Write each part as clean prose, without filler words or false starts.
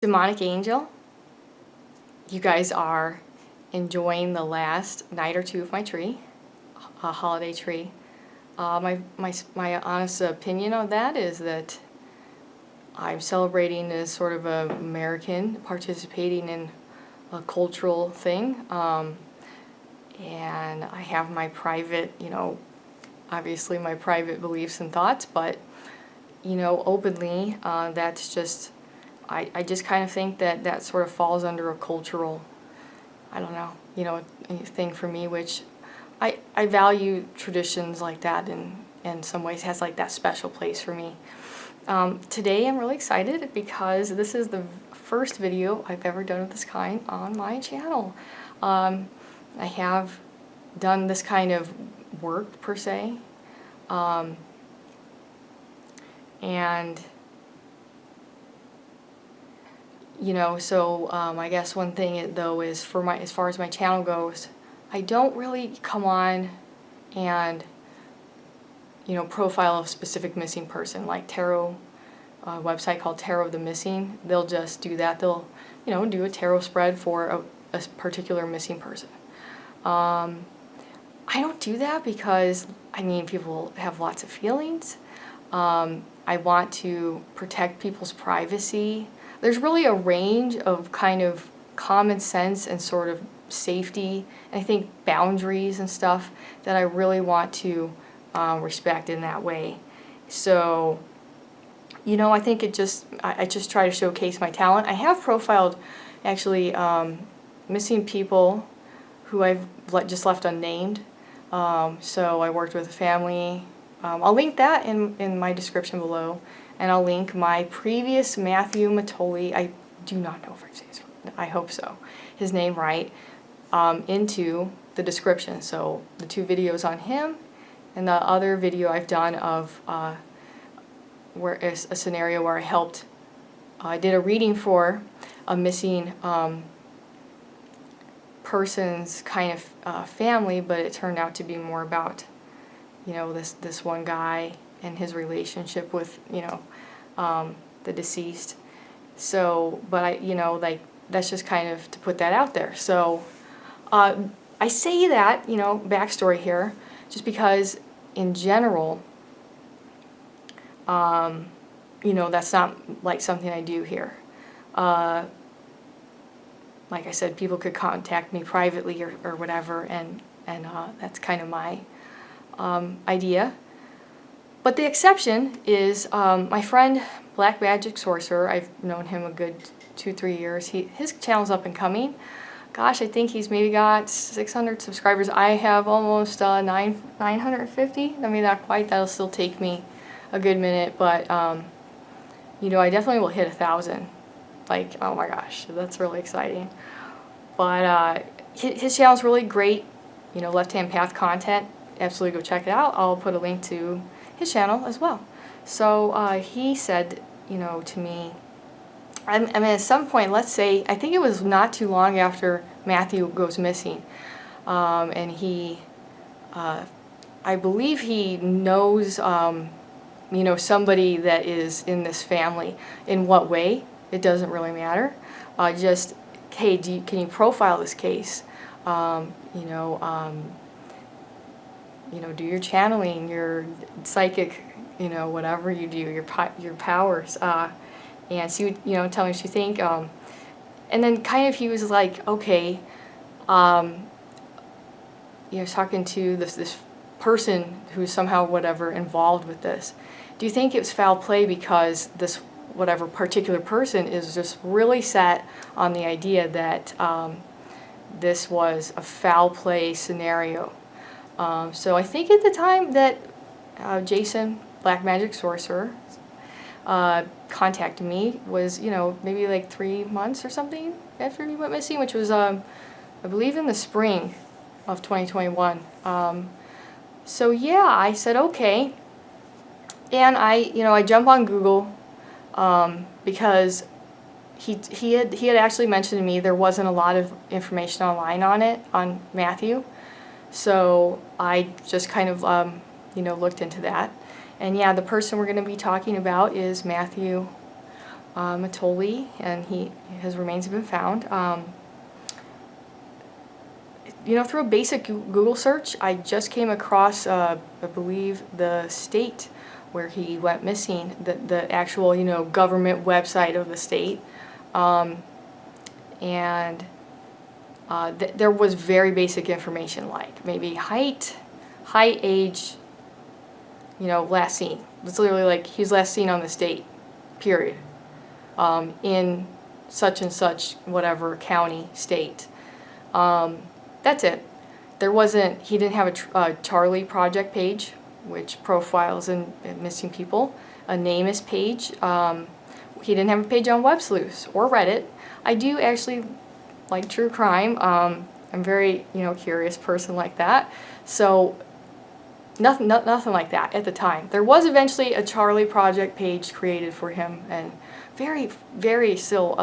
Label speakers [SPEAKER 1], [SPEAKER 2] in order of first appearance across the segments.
[SPEAKER 1] Demonic Angel, you guys are enjoying the last night or two of my tree, a holiday tree. My honest opinion on that is that I'm celebrating as sort of an American participating in a cultural thing, and I have my private, obviously my private beliefs and thoughts, but openly, that's just, I just kind of think that that sort of falls under a cultural, I don't know, thing for me, which I value traditions like that, and in some ways has like that special place for me. Today I'm really excited because this is the first video I've ever done of this kind on my channel. I have done this kind of work per se, and so I guess one thing though is as far as my channel goes, I don't really come on and profile a specific missing person like tarot. A website called Tarot the Missing. They'll just do that. They'll do a tarot spread for a particular missing person. I don't do that because people have lots of feelings. I want to protect people's privacy. There's really a range of kind of common sense and sort of safety, and I think boundaries and stuff that I really want to respect in that way. So, I think I just try to showcase my talent. I have profiled actually missing people who I've just left unnamed. So I worked with a family. I'll link that in my description below, and I'll link my previous Matthew Mattioli, I do not know if I say his, I hope so, his name right, into the description. So the two videos on him and the other video I've done of where is a scenario where I did a reading for a missing person's kind of family, but it turned out to be more about this one guy and his relationship with the deceased. So, but that's just kind of to put that out there. So I say that backstory here just because in general that's not like something I do here. Like I said, people could contact me privately or whatever, and that's kind of my idea. But the exception is my friend Magick Sorcerer. I've known him a good 2-3 years. His channel's up and coming. Gosh, I think he's maybe got 600 subscribers. I have almost 950. Not quite. That'll still take me a good minute, but I definitely will hit 1,000. Like, oh my gosh, that's really exciting. But his channel's really great, left-hand path content. Absolutely go check it out. I'll put a link to his channel as well. So he said, to me, at some point, let's say, I think it was not too long after Matthew goes missing, and he, I believe he knows, somebody that is in this family. In what way? It doesn't really matter. Just, hey, can you profile this case? Do your channeling, your psychic, whatever you do, your powers, and see, tell me what you think. And then kind of he was like, okay, talking to this person who's somehow whatever involved with this. Do you think it was foul play because this whatever particular person is just really set on the idea that this was a foul play scenario? So I think at the time that Jason, Magick Sorcerer, contacted me was, maybe like 3 months or something after he went missing, which was, I believe in the spring of 2021. So yeah, I said, okay. And I jump on Google, because he had actually mentioned to me there wasn't a lot of information online on Matthew. So I just kind of, looked into that. And yeah, the person we're going to be talking about is Matthew Mattioli, and his remains have been found. Through a basic Google search, I just came across, I believe, the state where he went missing, the actual, government website of the state. And there was very basic information, like maybe height, age, last seen. It's literally like he's last seen on the state, period, in such and such whatever county, state. That's it. He didn't have a Charley project page, which profiles and missing people, a NamUs page. He didn't have a page on Web Sleuths or Reddit. I do actually like true crime. I'm very, curious person like that. So nothing like that at the time. There was eventually a Charley project page created for him, and very, very still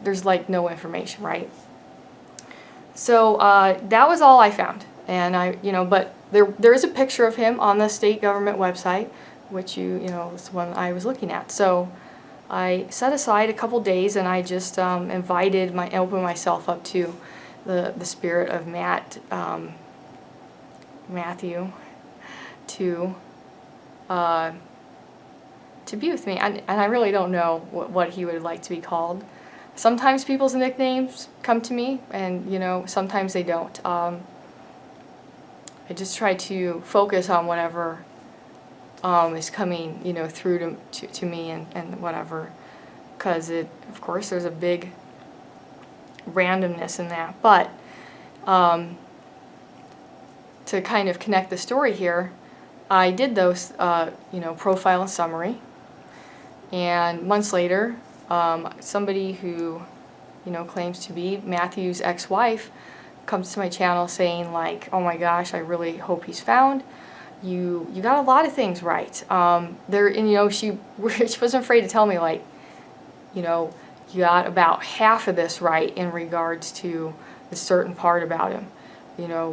[SPEAKER 1] there's like no information, right? So that was all I found, and but there is a picture of him on the state government website, which is the one I was looking at. So I set aside a couple days, and I just opened myself up to the spirit of Matthew to be with me, and I really don't know what he would like to be called. Sometimes people's nicknames come to me, and sometimes they don't. I just try to focus on whatever is coming, through to me and whatever, because of course, there's a big randomness in that. But to kind of connect the story here, I did those, profile and summary, and months later, somebody who, claims to be Matthew's ex-wife comes to my channel saying, like, oh my gosh, I really hope he's found. You got a lot of things right. She wasn't afraid to tell me, like, you got about half of this right in regards to a certain part about him,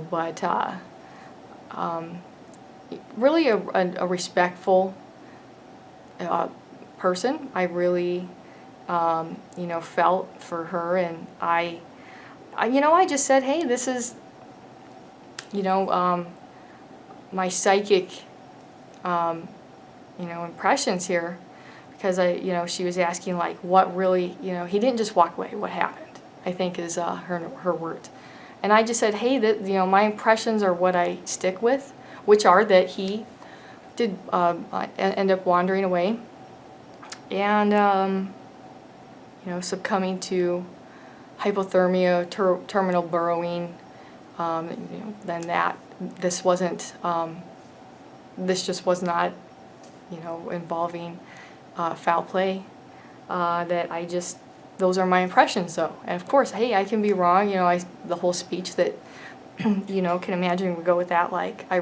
[SPEAKER 1] but really a respectful person. I really felt for her, and I just said, hey, this is, my psychic, impressions here, because she was asking, like, what really, he didn't just walk away. What happened? I think is her words, and I just said, hey, that my impressions are what I stick with, which are that he did end up wandering away, and succumbing to hypothermia, terminal burrowing, then that this just was not, involving foul play. Those are my impressions, though. And of course, hey, I can be wrong. The whole speech that, can imagine would go with that. Like, I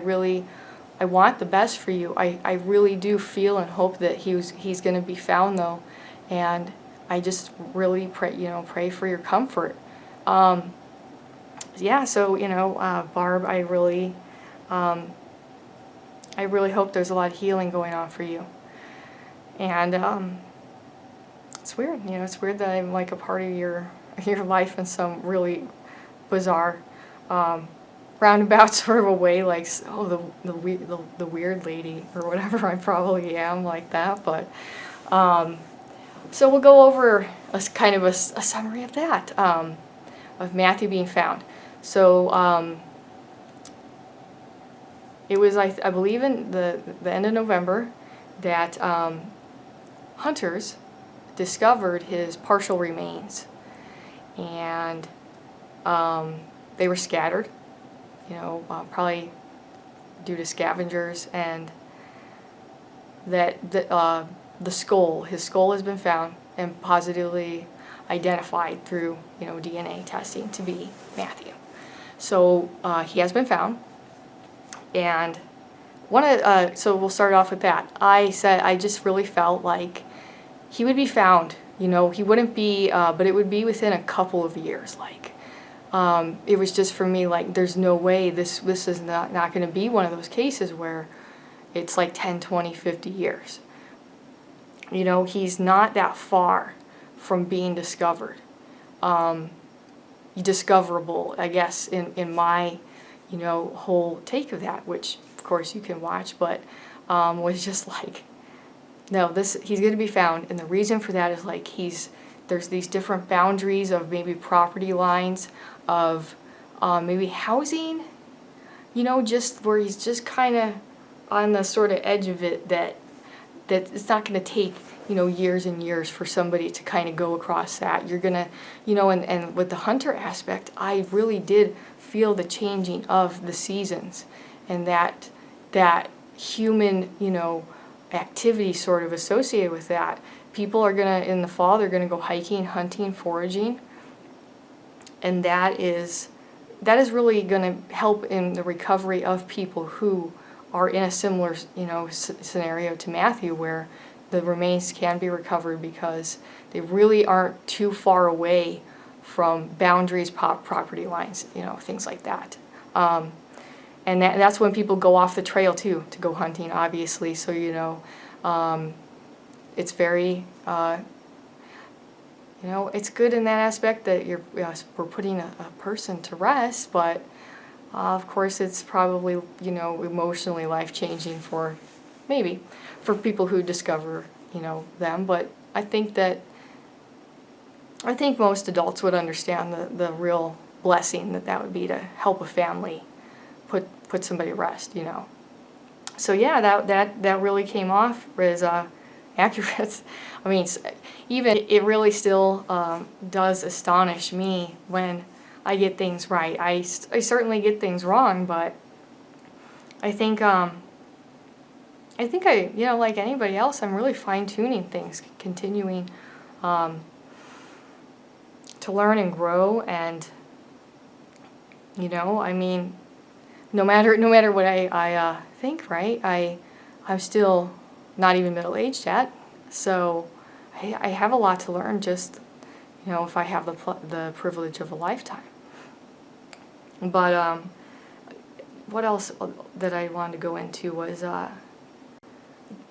[SPEAKER 1] want the best for you. I really do feel and hope that he's going to be found, though, and I just really pray for your comfort. Yeah, so Barb, I really hope there's a lot of healing going on for you. And it's weird, it's weird that I'm like a part of your life in some really bizarre, roundabout sort of a way, like, oh, the weird lady or whatever I probably am, like that. But so we'll go over a kind of a summary of that, of Matthew being found. So it was, I believe, in the end of November that hunters discovered his partial remains, and they were scattered, probably due to scavengers, and that his skull has been found and positively identified through DNA testing to be Matthew. So he has been found, and so we'll start off with that. I said I just really felt like he would be found. He wouldn't be, but it would be within a couple of years. Like, it was just for me, like, there's no way this is not going to be one of those cases where it's like 10, 20, 50 years. You know, he's not that far from being discovered. Discoverable, I guess, in my, you know, whole take of that, which of course you can watch, but was just like, no, he's going to be found, and the reason for that is like there's these different boundaries of maybe property lines, of maybe housing, you know, just where he's just kind of on the sort of edge of it, that it's not going to take, you know, years and years for somebody to kind of go across that. You're going to, you know, and with the hunter aspect, I really did feel the changing of the seasons, and that human, you know, activity sort of associated with that. People are going to, in the fall, they're going to go hiking, hunting, foraging, and that is really going to help in the recovery of people who are in a similar, you know, scenario to Matthew, where the remains can be recovered because they really aren't too far away from boundaries, property lines, you know, things like that. And that's when people go off the trail too, to go hunting, obviously. So, you know, it's very, you know, it's good in that aspect that we're putting a person to rest, but of course it's probably, you know, emotionally life-changing for people who discover, you know, them. But I think most adults would understand the real blessing that would be to help a family put somebody to rest, you know. So yeah, that really came off as accurate. I mean, even it really still does astonish me when I get things right. I certainly get things wrong, but I think you know, like anybody else, I'm really fine-tuning things, continuing to learn and grow, and you know, I mean, no matter what I think, right? I'm still not even middle-aged yet, so I have a lot to learn. Just, you know, if I have the privilege of a lifetime. But what else that I wanted to go into was,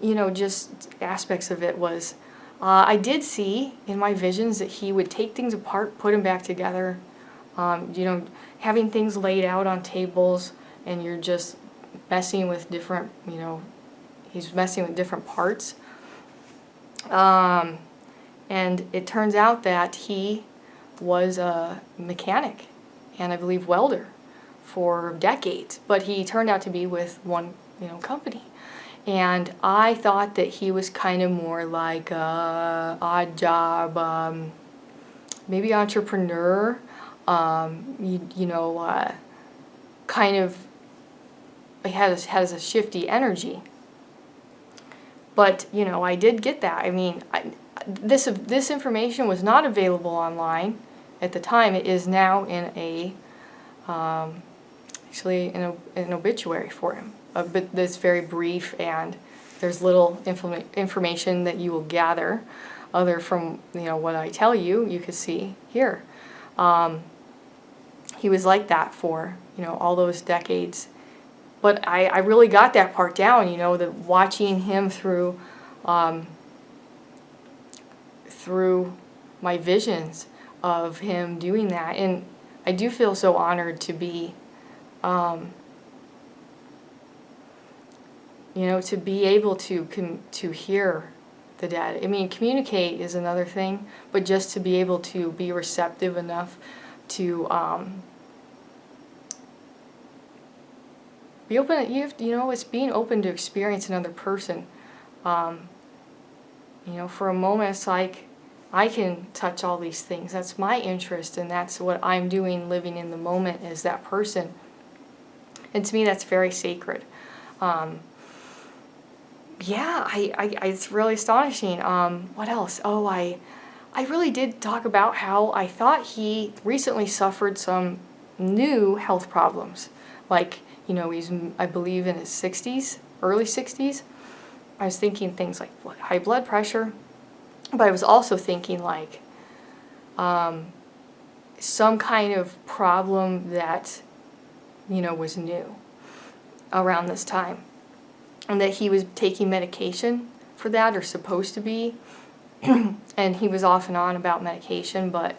[SPEAKER 1] you know, just aspects of it was, I did see in my visions that he would take things apart, put them back together, you know, having things laid out on tables, and you're just messing with different, you know, he's messing with different parts. And it turns out that he was a mechanic, and I believe welder, for decades, but he turned out to be with one, you know, company. And I thought that he was kind of more like a odd job, maybe entrepreneur, you know, kind of has a shifty energy. But, you know, I did get that. I mean, this information was not available online at the time. It is now in a actually in an obituary for him. But that's very brief, and there's little information that you will gather other from, you know, what I tell you. You can see here. He was like that for, you know, all those decades. But I really got that part down, you know, watching him through my visions of him doing that. And I do feel so honored to be, you know, to be able to hear the dead. I mean, communicate is another thing, but just to be able to be receptive enough to be open. You know, it's being open to experience another person. You know, for a moment, it's like I can touch all these things. That's my interest, and that's what I'm doing, living in the moment as that person. And to me, that's very sacred. Yeah, it's really astonishing. What else? Oh, I really did talk about how I thought he recently suffered some new health problems. Like, you know, he's, I believe, in his 60s, early 60s. I was thinking things like high blood pressure, but I was also thinking like some kind of problem that, you know, was new around this time. And that he was taking medication for that, or supposed to be. And he was off and on about medication, but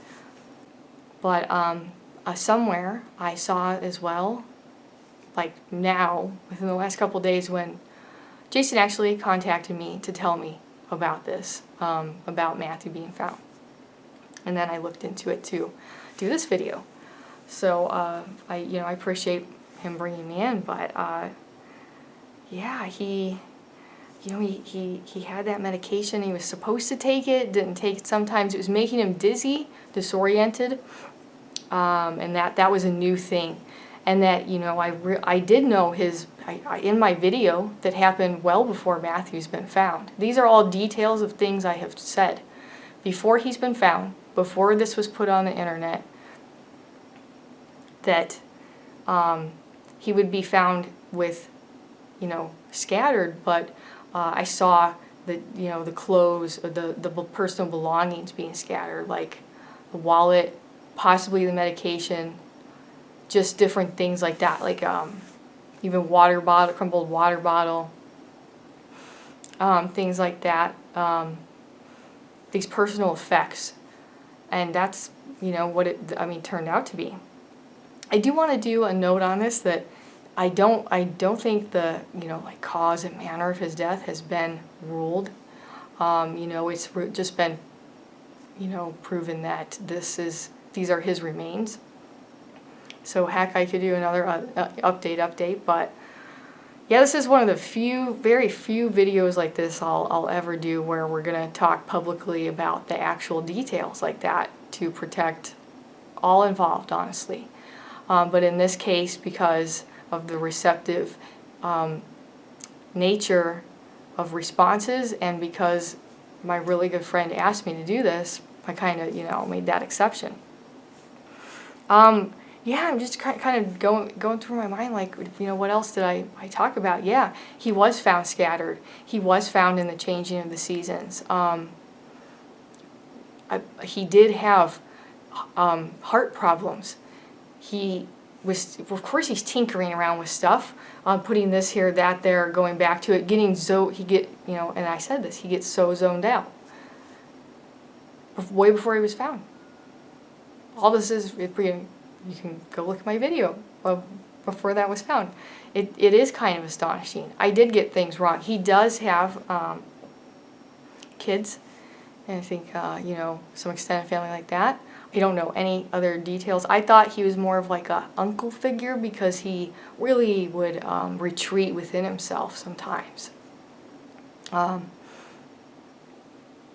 [SPEAKER 1] somewhere I saw as well, like now, within the last couple of days, when Jason actually contacted me to tell me about this, about Matthew being found. And then I looked into it to do this video. So I appreciate him bringing me in, but yeah, he had that medication. He was supposed to take it, didn't take it sometimes. It was making him dizzy, disoriented, and that was a new thing. And that, I did know in my video that happened well before Matthew's been found. These are all details of things I have said. Before he's been found, before this was put on the internet, that he would be found with, scattered, but I saw the clothes, the personal belongings being scattered, like the wallet, possibly the medication, just different things like that, like even water bottle, crumpled water bottle, things like that, these personal effects. And that's, what it, turned out to be. I do want to do a note on this that I don't think the, cause and manner of his death has been ruled. It's just been, proven that these are his remains. So heck, I could do another update, but yeah, this is one of the very few videos like this I'll ever do where we're gonna talk publicly about the actual details like that to protect all involved, honestly. But in this case, because of the receptive nature of responses, and because my really good friend asked me to do this, I kind of, made that exception. Yeah, I'm just kind of going through my mind, like, what else did I talk about? Yeah, he was found scattered. He was found in the changing of the seasons. He did have heart problems. He was, of course, he's tinkering around with stuff, putting this here, that there, going back to it, and I said this, he gets so zoned out. Way before he was found. All this is, you can go look at my video of before that was found. It is kind of astonishing. I did get things wrong. He does have kids, and I think, some extended family like that. I don't know any other details. I thought he was more of like a uncle figure because he really would retreat within himself sometimes.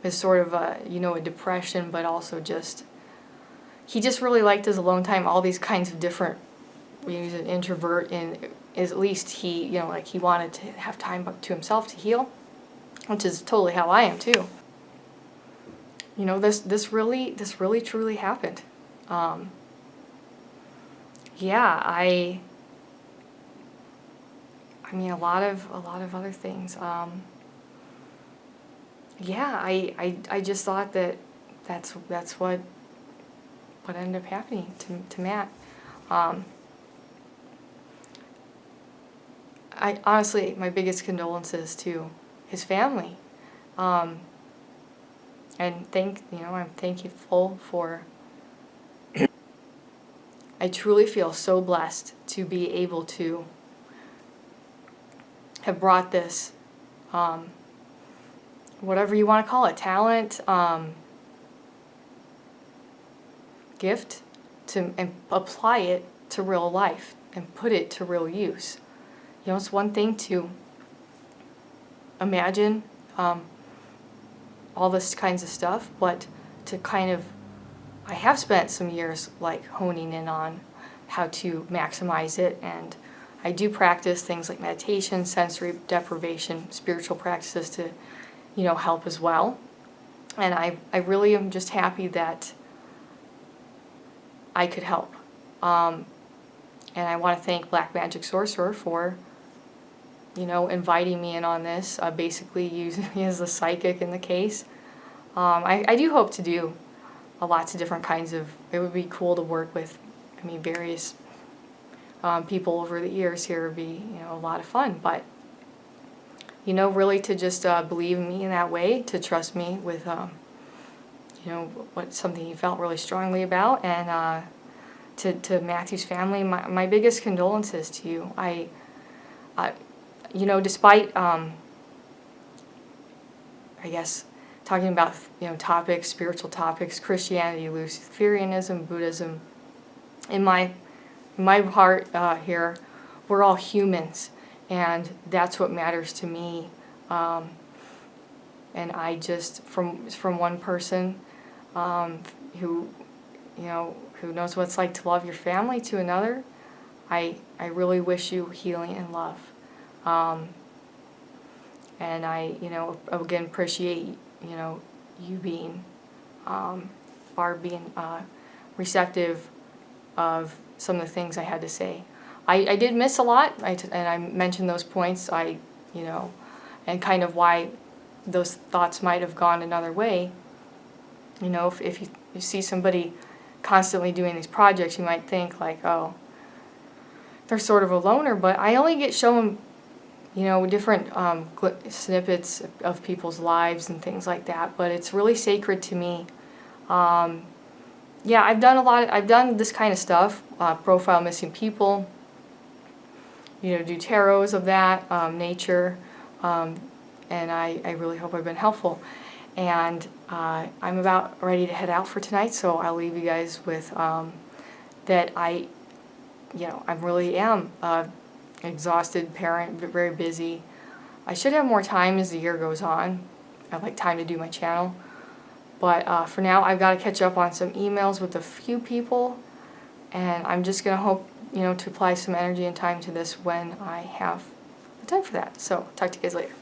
[SPEAKER 1] It's sort of a depression, but also he just really liked his alone time, all these kinds of different, he's an introvert, and at least he, he wanted to have time to himself to heal, which is totally how I am too. This really truly happened. Yeah, a lot of other things. Yeah, I just thought that's what ended up happening to Matt. I honestly, my biggest condolences to his family. And I'm thankful for, I truly feel so blessed to be able to have brought this, whatever you want to call it, talent, gift, and apply it to real life and put it to real use. It's one thing to imagine all this kinds of stuff, but to I have spent some years like honing in on how to maximize it, and I do practice things like meditation, sensory deprivation, spiritual practices to, help as well. And I really am just happy that I could help. And I want to thank Magick Sorcerer for, inviting me in on this, basically using me as a psychic in the case. I do hope to do lots of different kinds of, it would be cool to work with, various people over the years here. Would be, a lot of fun, but you know, really to just believe in me in that way, to trust me with, you know, something he felt really strongly about. And to Matthew's family, my biggest condolences to you. You know, despite, I guess, talking about, you know, topics, spiritual topics, Christianity, Luciferianism, Buddhism, in my heart here, we're all humans, and that's what matters to me. And I just, from one person who, you know, who knows what it's like to love your family, to another, I really wish you healing and love. And I, you know, again appreciate, you know, you being, Barb being receptive of some of the things I had to say. I did miss a lot, and I mentioned those points, you know, and kind of why those thoughts might have gone another way. You know, if you see somebody constantly doing these projects, you might think like, oh, they're sort of a loner, but I only get shown, you know, different snippets of people's lives and things like that, but it's really sacred to me. Yeah, I've done this kind of stuff, profile missing people, you know, do tarots of that nature, and I really hope I've been helpful. And I'm about ready to head out for tonight, so I'll leave you guys with that you know, I really am exhausted parent, very busy. I should have more time as the year goes on. I'd like time to do my channel. But for now, I've got to catch up on some emails with a few people, and I'm just going to hope, you know, to apply some energy and time to this when I have the time for that. So, talk to you guys later.